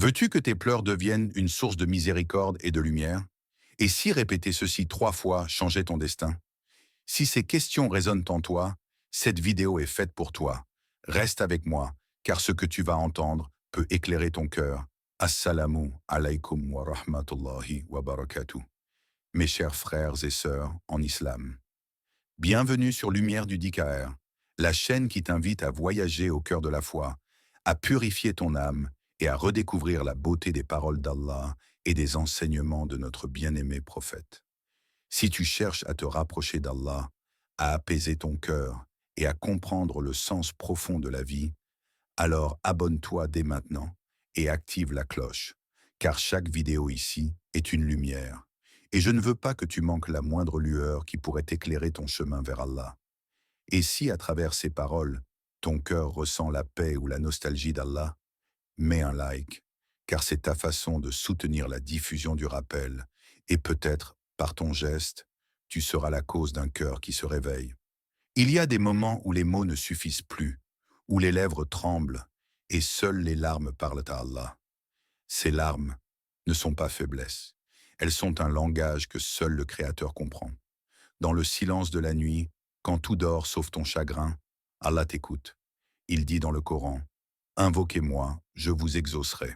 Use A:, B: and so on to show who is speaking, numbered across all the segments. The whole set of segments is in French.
A: Veux-tu que tes pleurs deviennent une source de miséricorde et de lumière? Et si répéter ceci 3 fois changeait ton destin? Si ces questions résonnent en toi, cette vidéo est faite pour toi. Reste avec moi, car ce que tu vas entendre peut éclairer ton cœur. Assalamu alaikum wa rahmatullahi wa barakatuh. Mes chers frères et sœurs en islam. Bienvenue sur Lumière du DKR, la chaîne qui t'invite à voyager au cœur de la foi, à purifier ton âme et à redécouvrir la beauté des paroles d'Allah et des enseignements de notre bien-aimé prophète. Si tu cherches à te rapprocher d'Allah, à apaiser ton cœur et à comprendre le sens profond de la vie, alors abonne-toi dès maintenant et active la cloche, car chaque vidéo ici est une lumière. Et je ne veux pas que tu manques la moindre lueur qui pourrait éclairer ton chemin vers Allah. Et si à travers ces paroles, ton cœur ressent la paix ou la nostalgie d'Allah, mets un like, car c'est ta façon de soutenir la diffusion du rappel, et peut-être, par ton geste, tu seras la cause d'un cœur qui se réveille. Il y a des moments où les mots ne suffisent plus, où les lèvres tremblent, et seules les larmes parlent à Allah. Ces larmes ne sont pas faiblesse. Elles sont un langage que seul le Créateur comprend. Dans le silence de la nuit, quand tout dort sauf ton chagrin, Allah t'écoute. Il dit dans le Coran, « Invoquez-moi, je vous exaucerai. »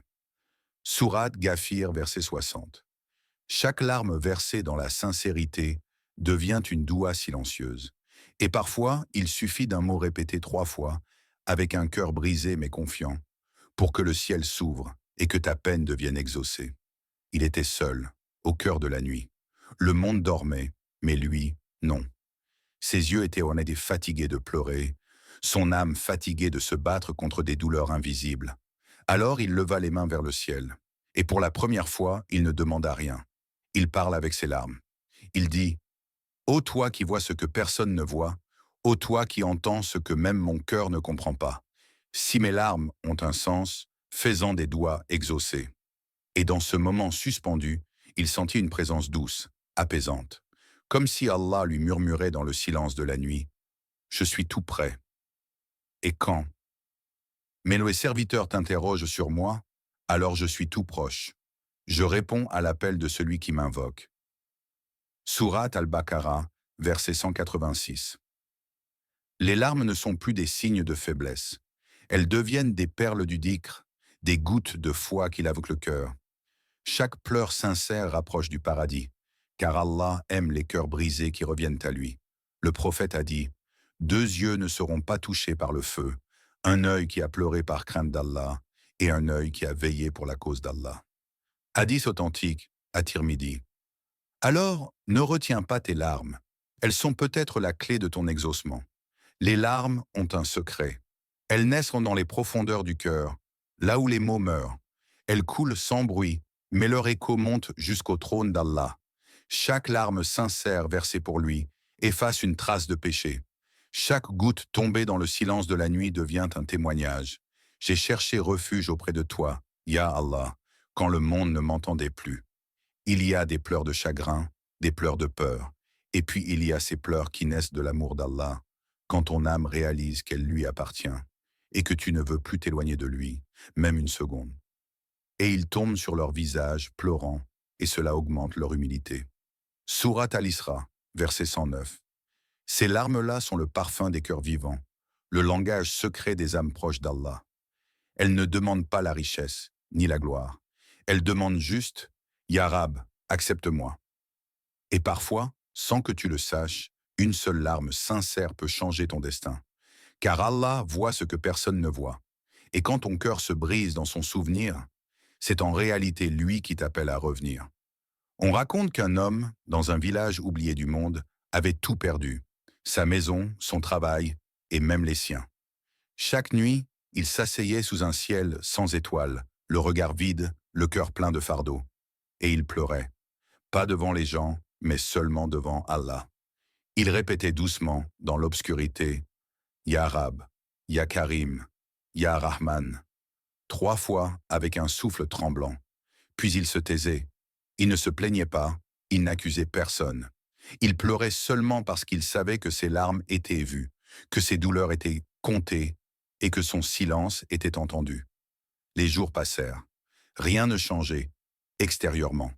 A: Sourate Ghafir, verset 60. Chaque larme versée dans la sincérité devient une doua silencieuse. Et parfois, il suffit d'un mot répété 3 fois, avec un cœur brisé mais confiant, pour que le ciel s'ouvre et que ta peine devienne exaucée. Il était seul, au cœur de la nuit. Le monde dormait, mais lui, non. Ses yeux étaient honnêtes et fatigués de pleurer, son âme fatiguée de se battre contre des douleurs invisibles. Alors il leva les mains vers le ciel, et pour la première fois, il ne demanda rien. Il parle avec ses larmes. Il dit, « Ô toi qui vois ce que personne ne voit, ô toi qui entends ce que même mon cœur ne comprend pas, si mes larmes ont un sens, fais-en des doigts exaucés. » Et dans ce moment suspendu, il sentit une présence douce, apaisante, comme si Allah lui murmurait dans le silence de la nuit, « Je suis tout prêt. » Et quand? Mais les serviteurs t'interrogent sur moi, alors je suis tout proche. Je réponds à l'appel de celui qui m'invoque. Sourate Al-Baqarah, verset 186. Les larmes ne sont plus des signes de faiblesse. Elles deviennent des perles du dhikr, des gouttes de foi qui lavent le cœur. Chaque pleur sincère rapproche du paradis, car Allah aime les cœurs brisés qui reviennent à lui. Le prophète a dit, « 2 yeux ne seront pas touchés par le feu, un œil qui a pleuré par crainte d'Allah et un œil qui a veillé pour la cause d'Allah. » Hadith authentique, à Tirmidhi. Alors, ne retiens pas tes larmes. Elles sont peut-être la clé de ton exaucement. Les larmes ont un secret. Elles naissent dans les profondeurs du cœur, là où les mots meurent. Elles coulent sans bruit, mais leur écho monte jusqu'au trône d'Allah. Chaque larme sincère versée pour lui efface une trace de péché. Chaque goutte tombée dans le silence de la nuit devient un témoignage. J'ai cherché refuge auprès de toi, Ya Allah, quand le monde ne m'entendait plus. Il y a des pleurs de chagrin, des pleurs de peur, et puis il y a ces pleurs qui naissent de l'amour d'Allah, quand ton âme réalise qu'elle lui appartient, et que tu ne veux plus t'éloigner de lui, même une seconde. Et ils tombent sur leur visage, pleurant, et cela augmente leur humilité. Sourate Al-Isra, verset 109. Ces larmes-là sont le parfum des cœurs vivants, le langage secret des âmes proches d'Allah. Elles ne demandent pas la richesse, ni la gloire. Elles demandent juste, « Ya Rab, accepte-moi. » Et parfois, sans que tu le saches, une seule larme sincère peut changer ton destin. Car Allah voit ce que personne ne voit. Et quand ton cœur se brise dans son souvenir, c'est en réalité lui qui t'appelle à revenir. On raconte qu'un homme, dans un village oublié du monde, avait tout perdu. Sa maison, son travail et même les siens. Chaque nuit, il s'asseyait sous un ciel sans étoiles, le regard vide, le cœur plein de fardeau. Et il pleurait. Pas devant les gens, mais seulement devant Allah. Il répétait doucement, dans l'obscurité, « Ya Rab, Ya Karim, Ya Rahman », 3 fois avec un souffle tremblant. Puis il se taisait. Il ne se plaignait pas, il n'accusait personne. Il pleurait seulement parce qu'il savait que ses larmes étaient vues, que ses douleurs étaient comptées et que son silence était entendu. Les jours passèrent. Rien ne changeait, extérieurement.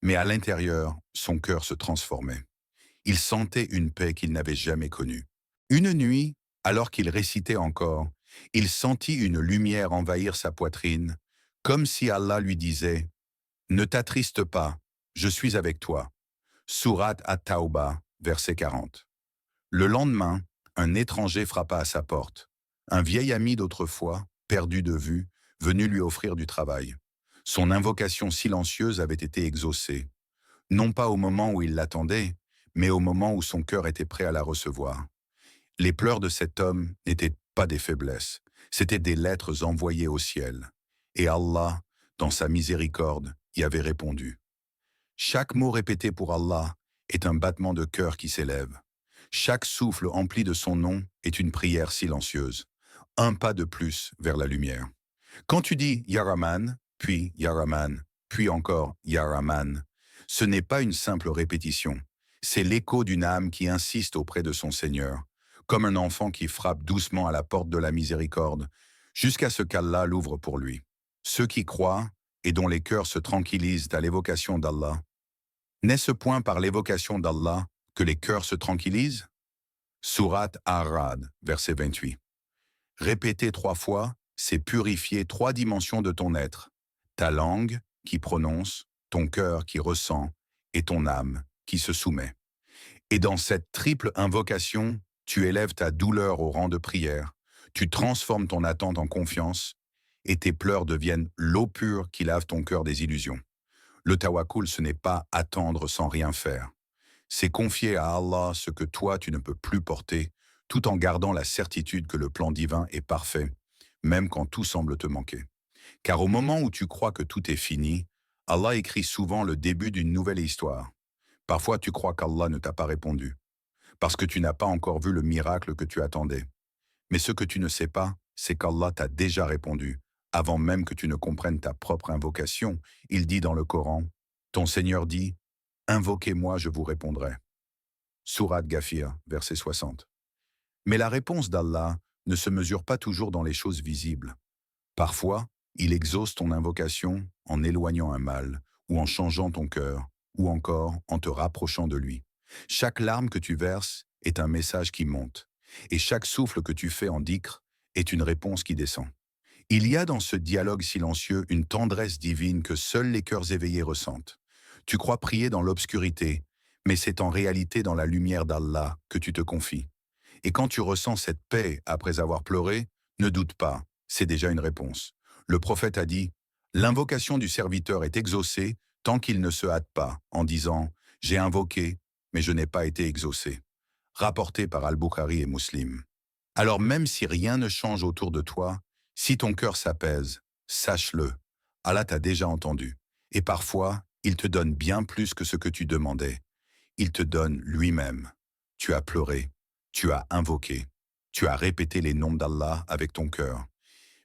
A: Mais à l'intérieur, son cœur se transformait. Il sentait une paix qu'il n'avait jamais connue. Une nuit, alors qu'il récitait encore, il sentit une lumière envahir sa poitrine, comme si Allah lui disait « Ne t'attriste pas, je suis avec toi ». Sourate At-Tawbah, verset 40. Le lendemain, un étranger frappa à sa porte. Un vieil ami d'autrefois, perdu de vue, venu lui offrir du travail. Son invocation silencieuse avait été exaucée. Non pas au moment où il l'attendait, mais au moment où son cœur était prêt à la recevoir. Les pleurs de cet homme n'étaient pas des faiblesses, c'étaient des lettres envoyées au ciel. Et Allah, dans sa miséricorde, y avait répondu. Chaque mot répété pour Allah est un battement de cœur qui s'élève. Chaque souffle empli de son nom est une prière silencieuse. Un pas de plus vers la lumière. Quand tu dis Ya Rahman, puis Ya Rahman, puis encore Ya Rahman, ce n'est pas une simple répétition. C'est l'écho d'une âme qui insiste auprès de son Seigneur, comme un enfant qui frappe doucement à la porte de la miséricorde, jusqu'à ce qu'Allah l'ouvre pour lui. Ceux qui croient et dont les cœurs se tranquillisent à l'évocation d'Allah, n'est-ce point par l'évocation d'Allah que les cœurs se tranquillisent? Sourate Ar-Ra'd, verset 28. Répéter 3 fois, c'est purifier 3 dimensions de ton être. Ta langue qui prononce, ton cœur qui ressent et ton âme qui se soumet. Et dans cette triple invocation, tu élèves ta douleur au rang de prière, tu transformes ton attente en confiance et tes pleurs deviennent l'eau pure qui lave ton cœur des illusions. Le tawakkul, ce n'est pas attendre sans rien faire. C'est confier à Allah ce que toi tu ne peux plus porter, tout en gardant la certitude que le plan divin est parfait, même quand tout semble te manquer. Car au moment où tu crois que tout est fini, Allah écrit souvent le début d'une nouvelle histoire. Parfois tu crois qu'Allah ne t'a pas répondu, parce que tu n'as pas encore vu le miracle que tu attendais. Mais ce que tu ne sais pas, c'est qu'Allah t'a déjà répondu, avant même que tu ne comprennes ta propre invocation. Il dit dans le Coran, « Ton Seigneur dit, invoquez-moi, je vous répondrai. » Sourate Ghafir, verset 60. Mais la réponse d'Allah ne se mesure pas toujours dans les choses visibles. Parfois, il exauce ton invocation en éloignant un mal, ou en changeant ton cœur, ou encore en te rapprochant de lui. Chaque larme que tu verses est un message qui monte, et chaque souffle que tu fais en dhikr est une réponse qui descend. Il y a dans ce dialogue silencieux une tendresse divine que seuls les cœurs éveillés ressentent. Tu crois prier dans l'obscurité, mais c'est en réalité dans la lumière d'Allah que tu te confies. Et quand tu ressens cette paix après avoir pleuré, ne doute pas, c'est déjà une réponse. Le prophète a dit, « L'invocation du serviteur est exaucée tant qu'il ne se hâte pas, en disant « J'ai invoqué, mais je n'ai pas été exaucé ». Rapporté par Al-Bukhari et Muslim. Alors même si rien ne change autour de toi, si ton cœur s'apaise, sache-le, Allah t'a déjà entendu. Et parfois, il te donne bien plus que ce que tu demandais. Il te donne lui-même. Tu as pleuré, tu as invoqué, tu as répété les noms d'Allah avec ton cœur.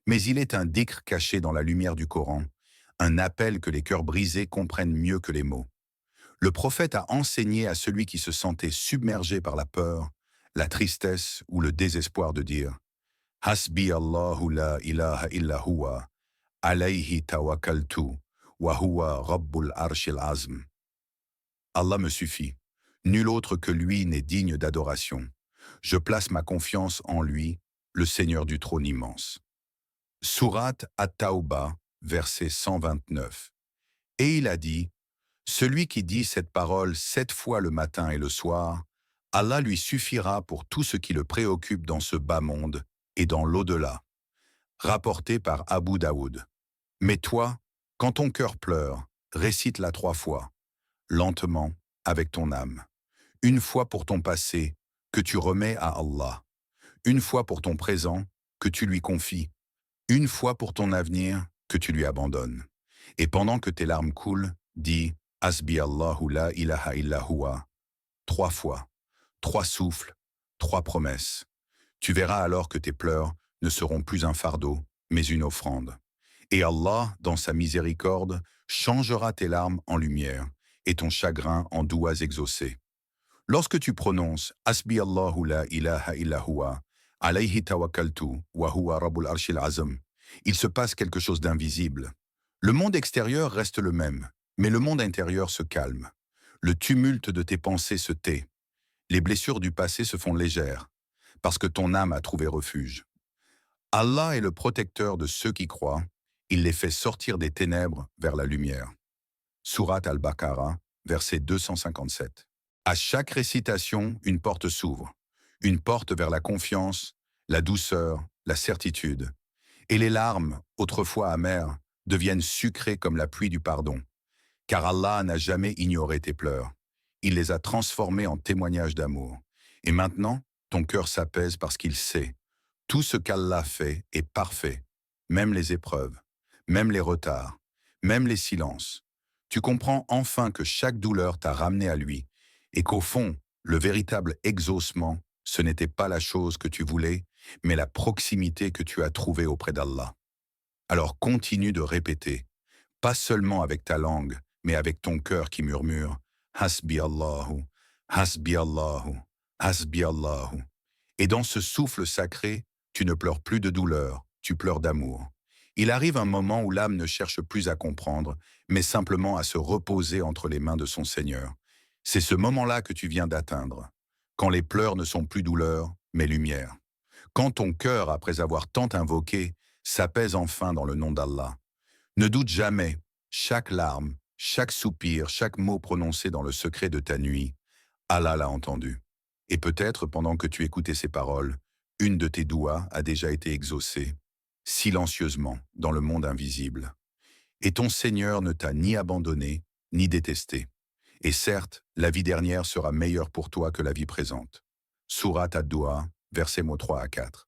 A: Mais il est un dhikr caché dans la lumière du Coran, un appel que les cœurs brisés comprennent mieux que les mots. Le prophète a enseigné à celui qui se sentait submergé par la peur, la tristesse ou le désespoir de dire « Hasbi Allahu la ilaha illa huwa, alayhi tawakkaltu, wa huwa rabbul arshil azm » Allah me suffit. Nul autre que lui n'est digne d'adoration. Je place ma confiance en lui, le Seigneur du trône immense. Sourate At-Tawbah, verset 129. Et il a dit, celui qui dit cette parole 7 fois le matin et le soir, Allah lui suffira pour tout ce qui le préoccupe dans ce bas monde et dans l'au-delà. Rapporté par Abu Daoud. Mais toi, quand ton cœur pleure, récite-la 3 fois, lentement, avec ton âme. 1 fois pour ton passé, que tu remets à Allah. 1 fois pour ton présent, que tu lui confies. 1 fois pour ton avenir, que tu lui abandonnes. Et pendant que tes larmes coulent, dis « Hasbi Allahu la ilaha illa huwa » 3 fois, 3 souffles, 3 promesses. Tu verras alors que tes pleurs ne seront plus un fardeau, mais une offrande. Et Allah, dans sa miséricorde, changera tes larmes en lumière et ton chagrin en douas exaucés. Lorsque tu prononces « Hasbi Allahu la ilaha illa huwa, alayhi tawakkaltu, wa huwa rabbul arshil azm », il se passe quelque chose d'invisible. Le monde extérieur reste le même, mais le monde intérieur se calme. Le tumulte de tes pensées se tait. Les blessures du passé se font légères, parce que ton âme a trouvé refuge. Allah est le protecteur de ceux qui croient. Il les fait sortir des ténèbres vers la lumière. Sourate al-Baqarah, verset 257. À chaque récitation, une porte s'ouvre. Une porte vers la confiance, la douceur, la certitude. Et les larmes, autrefois amères, deviennent sucrées comme la pluie du pardon. Car Allah n'a jamais ignoré tes pleurs. Il les a transformées en témoignages d'amour. Et maintenant, ton cœur s'apaise parce qu'il sait. Tout ce qu'Allah fait est parfait. Même les épreuves, même les retards, même les silences. Tu comprends enfin que chaque douleur t'a ramené à lui et qu'au fond, le véritable exaucement, ce n'était pas la chose que tu voulais, mais la proximité que tu as trouvée auprès d'Allah. Alors continue de répéter, pas seulement avec ta langue, mais avec ton cœur qui murmure « Hasbi Allahu, Hasbi Allahu, Hasbi Allahu ». Et dans ce souffle sacré, tu ne pleures plus de douleur, tu pleures d'amour. Il arrive un moment où l'âme ne cherche plus à comprendre, mais simplement à se reposer entre les mains de son Seigneur. C'est ce moment-là que tu viens d'atteindre, quand les pleurs ne sont plus douleur, mais lumière. Quand ton cœur, après avoir tant invoqué, s'apaise enfin dans le nom d'Allah. Ne doute jamais, chaque larme, chaque soupir, chaque mot prononcé dans le secret de ta nuit, Allah l'a entendu. Et peut-être, pendant que tu écoutais ces paroles, une de tes doigts a déjà été exaucée, silencieusement, dans le monde invisible. Et ton Seigneur ne t'a ni abandonné, ni détesté. Et certes, la vie dernière sera meilleure pour toi que la vie présente. Sourate ad-Duha, versets 3 à 4.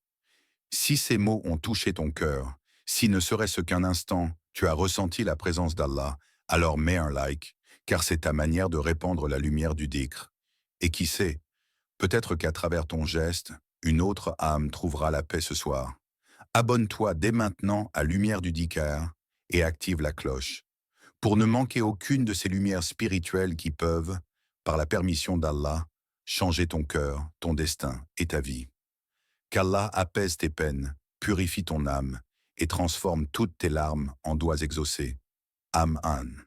A: Si ces mots ont touché ton cœur, si ne serait-ce qu'un instant, tu as ressenti la présence d'Allah, alors mets un like, car c'est ta manière de répandre la lumière du dhikr. Et qui sait, peut-être qu'à travers ton geste, une autre âme trouvera la paix ce soir. Abonne-toi dès maintenant à Lumière du dhikr et active la cloche, pour ne manquer aucune de ces lumières spirituelles qui peuvent, par la permission d'Allah, changer ton cœur, ton destin et ta vie. Qu'Allah apaise tes peines, purifie ton âme et transforme toutes tes larmes en doigts exaucés. Amen.